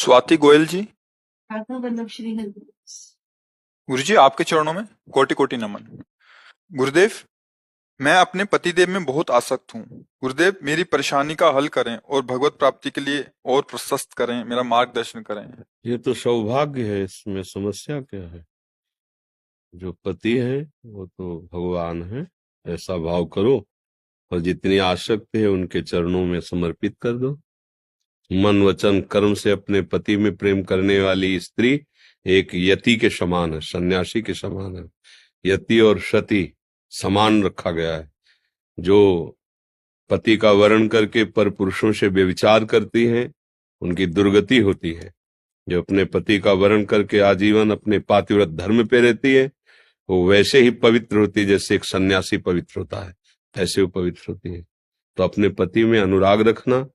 स्वाति गोयल जी। राधा वल्लभ श्री हरि। गुरु जी, आपके चरणों में कोटि कोटि नमन। गुरुदेव, मैं अपने पतिदेव में बहुत आसक्त हूँ। गुरुदेव, मेरी परेशानी का हल करें और भगवत प्राप्ति के लिए और प्रशस्त करें, मेरा मार्गदर्शन करें। ये तो सौभाग्य है, इसमें समस्या क्या है? जो पति है वो तो भगवान है, ऐसा भाव करो और जितनी आसक्ति है उनके चरणों में समर्पित कर दो। मन वचन कर्म से अपने पति में प्रेम करने वाली स्त्री एक यति के समान है, सन्यासी के समान है। यति और सती समान रखा गया है। जो पति का वर्ण करके पर पुरुषों से व्यभिचार करती हैं उनकी दुर्गति होती है। जो अपने पति का वर्ण करके आजीवन अपने पातिव्रत धर्म पे रहती है वो वैसे ही पवित्र होती है जैसे एक सन्यासी पवित्र होता है, ऐसे वो पवित्र होती है। तो अपने पति में अनुराग रखना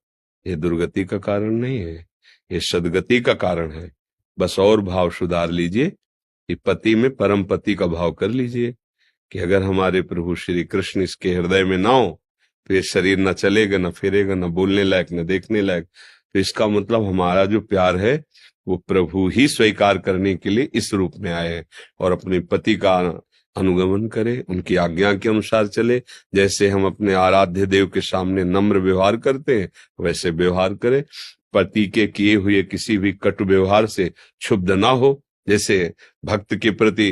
ये दुर्गति का कारण नहीं है, ये सदगति का कारण है। बस और भाव सुधार लीजिए कि पति में परम पति का भाव कर लीजिए कि अगर हमारे प्रभु श्री कृष्ण इसके हृदय में ना हो तो ये शरीर न चलेगा, न फिरेगा, न बोलने लायक, न देखने लायक। तो इसका मतलब हमारा जो प्यार है वो प्रभु ही स्वीकार करने के लिए इस रूप में आए हैं और अपने पति का अनुगमन करे, उनकी आज्ञा के अनुसार चले। जैसे हम अपने आराध्य देव के सामने नम्र व्यवहार करते हैं वैसे व्यवहार करे। पति के किए हुए किसी भी कटु व्यवहार से क्षुब्ध ना हो। जैसे भक्त के प्रति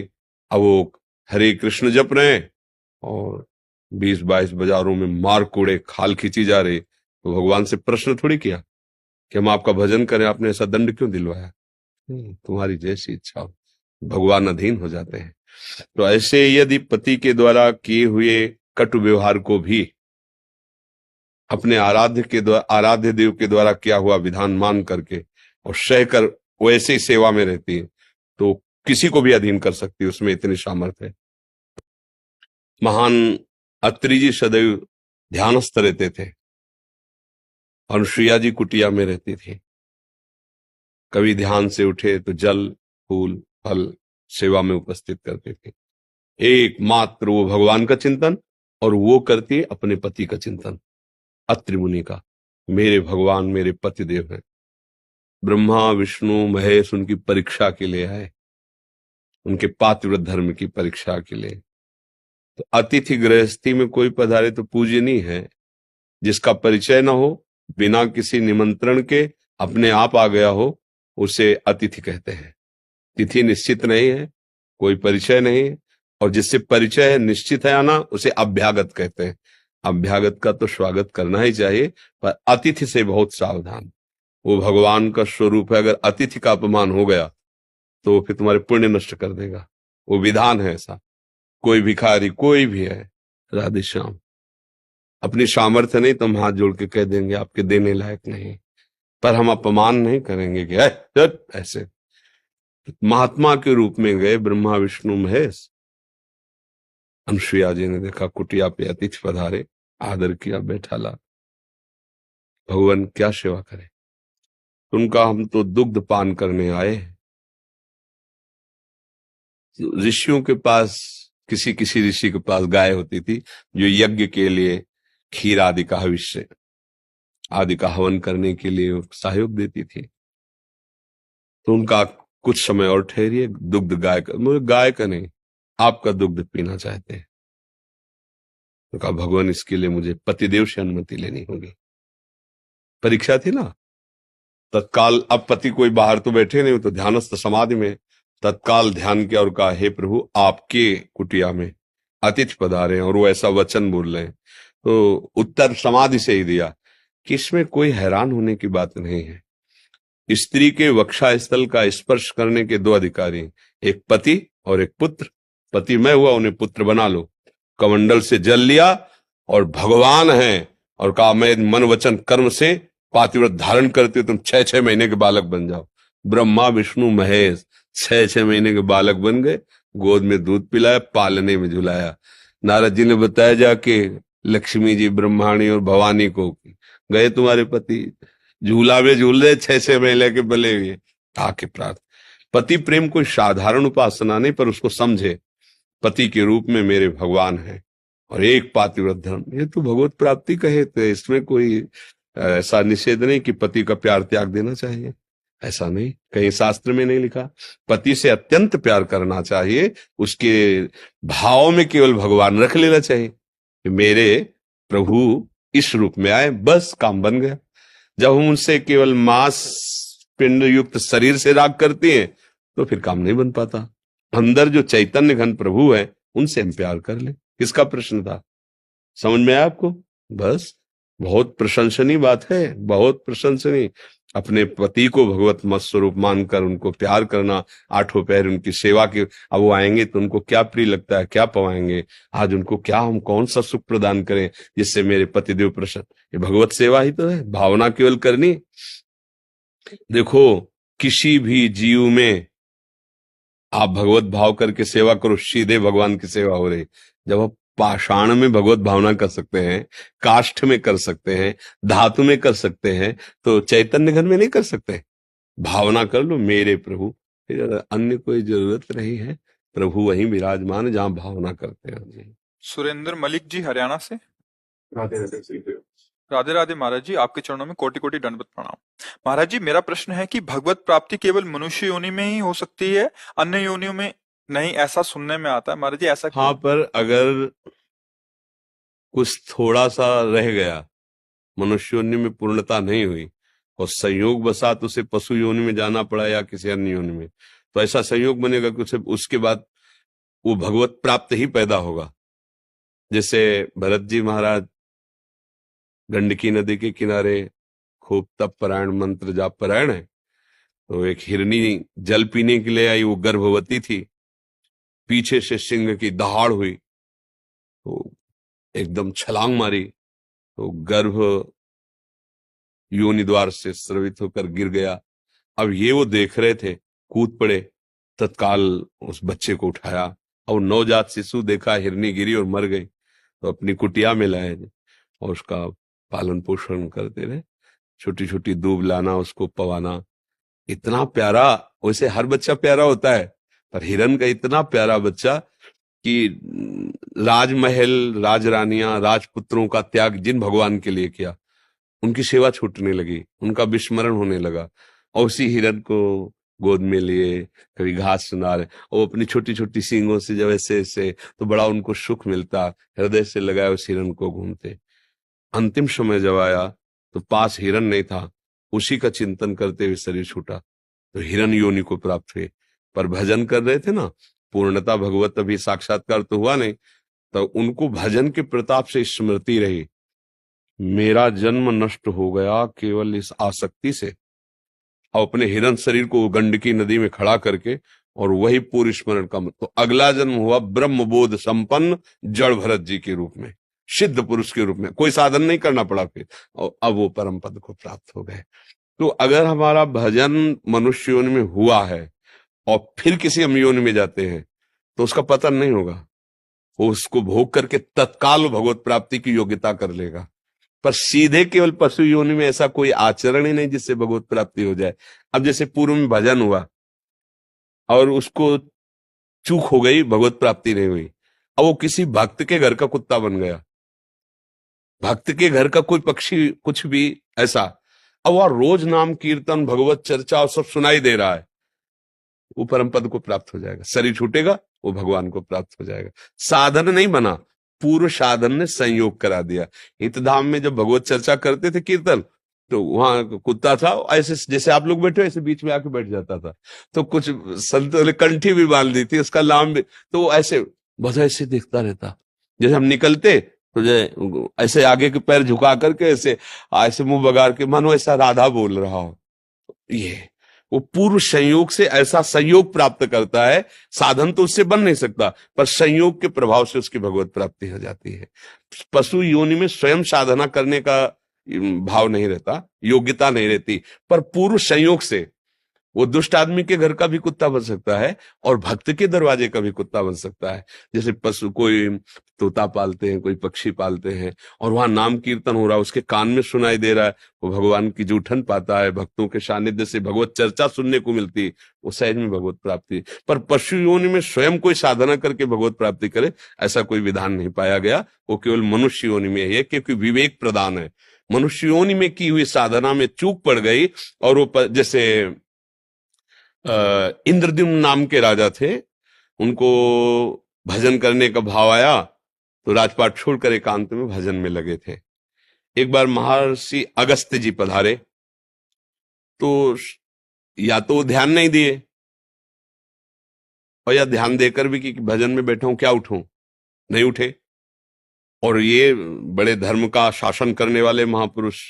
अब वो हरे कृष्ण जप रहे हैं और 20-22 बाजारों में मार कूड़े खाल खींची जा रही, तो भगवान से प्रश्न थोड़ी किया कि हम आपका भजन करें, आपने ऐसा दंड क्यों दिलवाया? तुम्हारी जैसी इच्छा हो। भगवान अधीन हो जाते हैं। तो ऐसे यदि पति के द्वारा किए हुए कटु व्यवहार को भी अपने आराध्य देव के द्वारा किया हुआ विधान मान करके और सहकर वैसे ही सेवा में रहती है तो किसी को भी अधीन कर सकती है, उसमें इतनी सामर्थ्य है। महान अत्रि जी सदैव ध्यानस्थ रहते थे, अनुसुईया जी कुटिया में रहती थी। कभी ध्यान से उठे तो जल फूल फल सेवा में उपस्थित करते थे। एकमात्र वो भगवान का चिंतन और वो करती है अपने पति का चिंतन। अत्रि मुनि का मेरे भगवान मेरे पति देव हैं। ब्रह्मा विष्णु महेश उनकी परीक्षा के लिए आए, उनके पातिव्रत धर्म की परीक्षा के लिए। तो अतिथि गृहस्थी में कोई पधारे तो पूजनीय है। जिसका परिचय ना हो, बिना किसी निमंत्रण के अपने आप आ गया हो, उसे अतिथि कहते हैं। तिथि निश्चित नहीं है, कोई परिचय नहीं है, और जिससे परिचय है निश्चित है आना, उसे अभ्यागत कहते हैं। अभ्यागत का तो स्वागत करना ही चाहिए, पर अतिथि से बहुत सावधान। वो भगवान का स्वरूप है, अगर अतिथि का अपमान हो गया तो फिर तुम्हारे पुण्य नष्ट कर देगा। वो विधान है ऐसा। कोई भिखारी कोई भी है, राधे श्याम, अपनी सामर्थ्य नहीं तो हम हाथ जोड़ के कह देंगे आपके देने लायक नहीं, पर हम अपमान नहीं करेंगे कि ऐसे। महात्मा के रूप में गए ब्रह्मा विष्णु महेश। अनुसुईया जी ने देखा कुटिया पे अतिथि पधारे, आदर किया, बैठा ला। भगवान क्या सेवा करे? उनका हम तो दुग्ध पान करने आए। ऋषियों के पास किसी किसी ऋषि के पास गाय होती थी जो यज्ञ के लिए खीर आदि का हविष्य आदि का हवन करने के लिए सहयोग देती थी। तो उनका कुछ समय और ठहरिए, दुग्ध गाय का नहीं, आपका दुग्ध पीना चाहते हैं। तो कहा भगवान इसके लिए मुझे पतिदेव से अनुमति लेनी होगी। परीक्षा थी ना तत्काल। अब पति कोई बाहर तो बैठे नहीं, तो ध्यानस्थ समाधि में तत्काल ध्यान किया और कहा हे प्रभु आपके कुटिया में अतिथि पधारे हैं और वो ऐसा वचन बोल रहे हैं। तो उत्तर समाधि से ही दिया कि इसमें कोई हैरान होने की बात नहीं है। स्त्री के वक्षा स्थल का स्पर्श करने के दो अधिकारी, एक पति और एक पुत्र। पति मैं हुआ, उन्हें पुत्र बना लो। कमंडल से जल लिया और भगवान है और कहा मैं मन वचन कर्म से पातिव्रत धारण करते हो, तुम 6-6 महीने के बालक बन जाओ। ब्रह्मा विष्णु महेश 6-6 महीने के बालक बन गए। गोद में दूध पिलाया, पालने में झुलाया। नारद जी ने बताया जाके लक्ष्मी जी ब्रह्माणी और भवानी को, गए तुम्हारे पति झूला में झूल रहे 6-6 महीने के बले हुए। आके प्रार्थ पति प्रेम कोई साधारण उपासना नहीं, पर उसको समझे पति के रूप में मेरे भगवान है और एक पातिव्रत धर्म, ये तो भगवत प्राप्ति कहे। तो इसमें कोई ऐसा निषेध नहीं कि पति का प्यार त्याग देना चाहिए। ऐसा नहीं, कहीं शास्त्र में नहीं लिखा। पति से अत्यंत प्यार करना चाहिए, उसके भाव में केवल भगवान रख लेना चाहिए कि मेरे प्रभु इस रूप में आए, बस काम बन गया। जब हम उनसे केवल मांस पिंड युक्त शरीर से राग करते हैं तो फिर काम नहीं बन पाता। अंदर जो चैतन्य घन प्रभु है उनसे हम प्यार कर ले। किसका प्रश्न था, समझ में आया आपको? बस बहुत प्रशंसनीय बात है, बहुत प्रशंसनीय। अपने पति को भगवत मत स्वरूप मानकर उनको प्यार करना, आठों पैर उनकी सेवा की। अब वो आएंगे तो उनको क्या प्रिय लगता है, क्या पवाएंगे, आज उनको क्या हम कौन सा सुख प्रदान करें जिससे मेरे पतिदेव प्रसन्न। ये भगवत सेवा ही तो है, भावना केवल करनी। देखो किसी भी जीव में आप भगवत भाव करके सेवा करो, सीधे भगवान की सेवा हो रही। जब आप पाषाण में भगवत भावना कर सकते हैं, काष्ठ में कर सकते हैं, धातु में कर सकते हैं, तो चैतन्य घन में नहीं कर सकते? भावना कर लो मेरे प्रभु, फिर अन्य कोई जरूरत नहीं है, प्रभु वहीं विराजमान जहां भावना करते हैं। सुरेंद्र मलिक जी हरियाणा से। राधे राधे राधे महाराज जी, आपके चरणों में कोटि कोटि दंडवत प्रणाम। महाराज जी, मेरा प्रश्न है कि भगवत प्राप्ति केवल मनुष्य योनि में ही हो सकती है, अन्य योनियों में नहीं, ऐसा सुनने में आता है महाराज जी, ऐसा क्यों? हाँ, पर अगर कुछ थोड़ा सा रह गया, मनुष्य योनि में पूर्णता नहीं हुई और संयोग बसात उसे पशु योनि में जाना पड़ा या किसी अन्य योनि में, तो ऐसा संयोग बनेगा कि उसे उसके बाद वो भगवत प्राप्त ही पैदा होगा। जैसे भरत जी महाराज गंडकी नदी के किनारे खूब तप परायण, मंत्र जाप परायण है, तो एक हिरनी जल पीने के लिए आई, वो गर्भवती थी, पीछे से सिंह की दहाड़ हुई तो एकदम छलांग मारी, तो गर्भ योनि द्वार से स्रवित होकर गिर गया। अब ये वो देख रहे थे, कूद पड़े, तत्काल उस बच्चे को उठाया और नवजात शिशु देखा, हिरनी गिरी और मर गई, तो अपनी कुटिया में लाए और उसका पालन पोषण करते रहे, छोटी छोटी दूब लाना, उसको पवाना, इतना प्यारा। वैसे हर बच्चा प्यारा होता है, पर हिरन का इतना प्यारा बच्चा कि राजमहल, राजरानियां, राजपुत्रों का त्याग जिन भगवान के लिए किया, उनकी सेवा छूटने लगी, उनका विस्मरण होने लगा, और उसी हिरन को गोद में लिए, कभी घास सुना रहे, और अपनी छोटी छोटी सींगों से जब ऐसे ऐसे, तो बड़ा उनको सुख मिलता, हृदय से लगाए उस हिरन को घूमते। अंतिम समय जब आया तो पास हिरन नहीं था, उसी का चिंतन करते हुए शरीर छूटा, तो हिरन योनि को प्राप्त हुए। पर भजन कर रहे थे ना, पूर्णता भगवत अभी साक्षात्कार तो हुआ नहीं, तो उनको भजन के प्रताप से स्मृति रही, मेरा जन्म नष्ट हो गया केवल इस आसक्ति से, और अपने हिरन शरीर को गंडकी नदी में खड़ा करके और वही पूर्व स्मरण का, तो अगला जन्म हुआ ब्रह्म बोध संपन्न जड़ भरत जी के रूप में, सिद्ध पुरुष के रूप में, कोई साधन नहीं करना पड़ा फिर, और अब वो परम पद को प्राप्त हो गए। तो अगर हमारा भजन मनुष्य योनि में हुआ है और फिर किसी हम योनि में जाते हैं तो उसका पतन नहीं होगा, वो उसको भोग करके तत्काल भगवत प्राप्ति की योग्यता कर लेगा। पर सीधे केवल पशु योनि में ऐसा कोई आचरण ही नहीं जिससे भगवत प्राप्ति हो जाए। अब जैसे पूर्व में भजन हुआ और उसको चूक हो गई, भगवत प्राप्ति नहीं हुई, अब वो किसी भक्त के घर का कुत्ता बन गया, भक्त के घर का कोई पक्षी, कुछ भी ऐसा, अब वह रोज नाम कीर्तन, भगवत चर्चा और सब सुनाई दे रहा है, वो परम पद को प्राप्त हो जाएगा। शरीर छूटेगा, वो भगवान को प्राप्त हो जाएगा। साधन नहीं बना, पूर्व साधन ने संयोग करा दिया। हितधाम में जब भगवत चर्चा करते थे कीर्तन, तो वहां कुत्ता था, ऐसे जैसे आप लोग बैठे ऐसे बीच में आके बैठ जाता था, तो कुछ संतों ने कंठी भी बांध दी थी, उसका लाम भी, तो ऐसे बस ऐसे देखता रहता। जैसे हम निकलते तो जो ऐसे आगे के पैर झुका करके ऐसे ऐसे मुंह बगाड़ के, मानो ऐसा राधा बोल रहा हो। ये वो पूर्व संयोग से ऐसा संयोग प्राप्त करता है, साधन तो उससे बन नहीं सकता, पर संयोग के प्रभाव से उसकी भगवत प्राप्ति हो जाती है। पशु योनि में स्वयं साधना करने का भाव नहीं रहता, योग्यता नहीं रहती, पर पूर्व संयोग से वो दुष्ट आदमी के घर का भी कुत्ता बन सकता है और भक्त के दरवाजे का भी कुत्ता बन सकता है। जैसे पशु, कोई तोता पालते हैं, कोई पक्षी पालते हैं, और वहां नाम कीर्तन हो रहा है, उसके कान में सुनाई दे रहा है, वो भगवान की जूठन पाता है, भक्तों के सानिध्य से भगवत चर्चा सुनने को मिलती, वो सहज में भगवत प्राप्ति। पर पशु योनि में स्वयं कोई साधना करके भगवत प्राप्ति करे, ऐसा कोई विधान नहीं पाया गया। वो केवल मनुष्य योनि में है, क्योंकि विवेक प्रदान है। मनुष्य योनि में की हुई साधना में चूक पड़ गई, और वो जैसे इंद्रद्युम्न नाम के राजा थे, उनको भजन करने का भाव आया तो राजपाट छोड़कर एकांत में भजन में लगे थे। एक बार महर्षि अगस्त्य जी पधारे तो या तो ध्यान नहीं दिए और या ध्यान देकर भी कि भजन में बैठा हूं क्या उठूं, नहीं उठे। और ये बड़े धर्म का शासन करने वाले महापुरुष,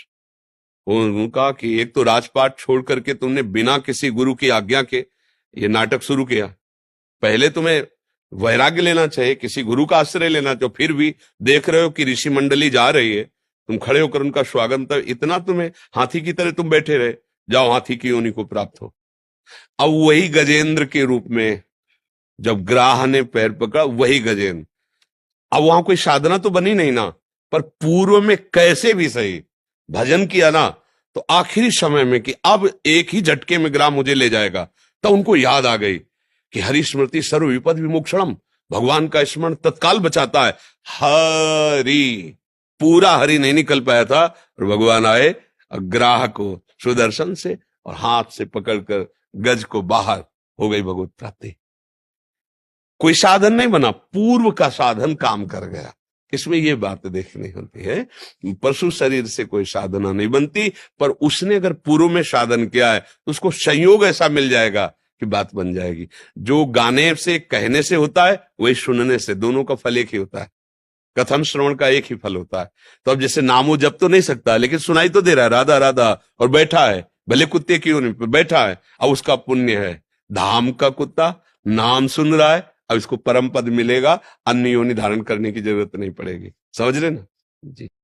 उनका कि एक तो राजपाट छोड़ करके तुमने बिना किसी गुरु की आज्ञा के ये नाटक शुरू किया। पहले तुम्हें वैराग्य लेना चाहिए, किसी गुरु का आश्रय लेना चाहिए। फिर भी देख रहे हो कि ऋषि मंडली जा रही है, तुम खड़े होकर उनका स्वागत, इतना तुम्हें हाथी की तरह तुम बैठे रहे, जाओ हाथी की योनि को प्राप्त हो। अब वही गजेंद्र के रूप में जब ग्राह ने पैर पकड़ा, वही गजेंद्र। अब वहां कोई साधना तो बनी नहीं ना, पर पूर्व में कैसे भी सही भजन किया ना, तो आखिरी समय में कि अब एक ही झटके में ग्राह मुझे ले जाएगा, तो उनको याद आ गई कि हरि स्मृति सर्व विपद विमोक्षणम, भगवान का स्मरण तत्काल बचाता है। हरि, पूरा हरि नहीं निकल पाया था और भगवान आए ग्राह को सुदर्शन से और हाथ से पकड़कर गज को बाहर, हो गई भगवत प्राप्ति। कोई साधन नहीं बना, पूर्व का साधन काम कर गया। इसमें यह बात देखनी होती है, पशु शरीर से कोई साधना नहीं बनती, पर उसने अगर पूर्व में साधन किया है तो उसको संयोग ऐसा मिल जाएगा कि बात बन जाएगी। जो गाने से कहने से होता है वही सुनने से, दोनों का फल एक ही होता है, कथन श्रवण का एक ही फल होता है। तो अब जैसे नामो जप तो नहीं सकता, लेकिन सुनाई तो दे रहा है राधा राधा, और बैठा है भले कुत्ते की योनि पर बैठा है, अब उसका पुण्य है। धाम का कुत्ता नाम सुन रहा है, अब इसको परम पद मिलेगा, अन्य योनि धारण करने की जरूरत नहीं पड़ेगी। समझ रहे ना जी।